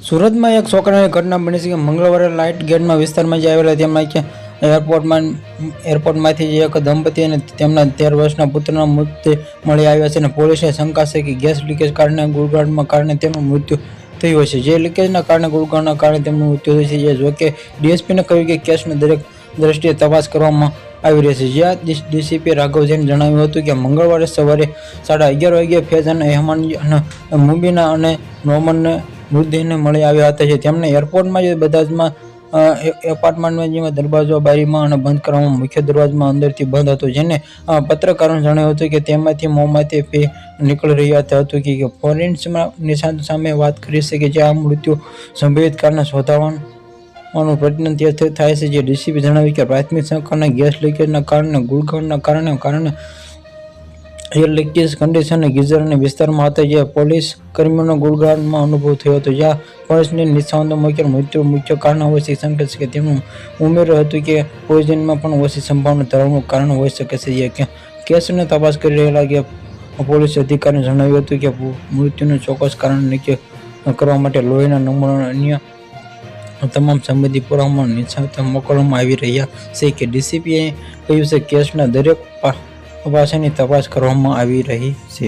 સુરતમાં એક છોકરાની ઘટના બની છે કે મંગળવારે લાઇટ ગેટમાં વિસ્તારમાં જે આવેલા તેમાં કે એરપોર્ટમાંથી જે એક દંપતી અને તેમના 13 વર્ષના પુત્રના મૃતદેહ મળી આવ્યા છે અને પોલીસને શંકા છે કે ગેસ લીકેજ કારણે ગુળગાળના કારણે તેમનું મૃત્યુ થયું હશે. જે લીકેજના કારણે ગુળગાળના કારણે તેમનું મૃત્યુ થયું છે. જોકે ડીએસપીને કહ્યું કે કેસની દરેક દ્રષ્ટિએ તપાસ કરવામાં આવી રહી છે. જ્યાં ડીસીપી રાઘવ જૈને જણાવ્યું હતું કે મંગળવારે સવારે 11:30 વાગ્યે ફૈઝ અને અહેમાન અને મુબીના અને નોમનને મૃતદેહને મળી આવ્યા હતા. તેમને એરપોર્ટમાં જ બધા એપાર્ટમેન્ટમાં જેમાં દરવાજો બારીમાં અને બંધ કરવામાં મુખ્ય દરવાજામાં અંદરથી બંધ હતો. જેને પત્રકારોને જણાવ્યું હતું કે તેમાંથી મોંમાંથી ફી નીકળી રહ્યા હતું કે ફોરેન્સિક નિષ્ણાતો સામે વાત કરી છે કે જે આ મૃત્યુ સંભવિત કારણે શોધવાનું પ્રયત્ન થાય છે. જે ડીસીપી જણાવ્યું કે પ્રાથમિક શંકાના ગેસ લીકેજના કારણે ગુળગાળના કારણે એર લીકેજ કન્ડિશન ગીઝર અને વિસ્તારમાં હતા. જે પોલીસ કર્મીઓનો ગુળગાળમાં અનુભવ થયો હતો. જ્યાં ફોરેન્સિક નિષ્ણાતો મૃત્યુ મુખ્ય કારણ હોઈ શકે છે કે તેમનું ઉમેર્યું હતું કે પોઈઝનમાં પણ ઓછી સંભાવના ધરાવવાનું કારણ હોઈ શકે છે. કેસની તપાસ કરી રહેલા કે પોલીસ અધિકારીએ જણાવ્યું હતું કે મૃત્યુનું ચોક્કસ કારણ નક્કી કરવા માટે લોહીના નમૂના અન્ય તમામ સંબંધિત પુરાવા નિષ્ણાતો મોકલવામાં આવી રહ્યા છે. કે ડીસીપીએ કહ્યું છે કે કેસના દરેક પાસાની તપાસ કરવામાં આવી રહી છે.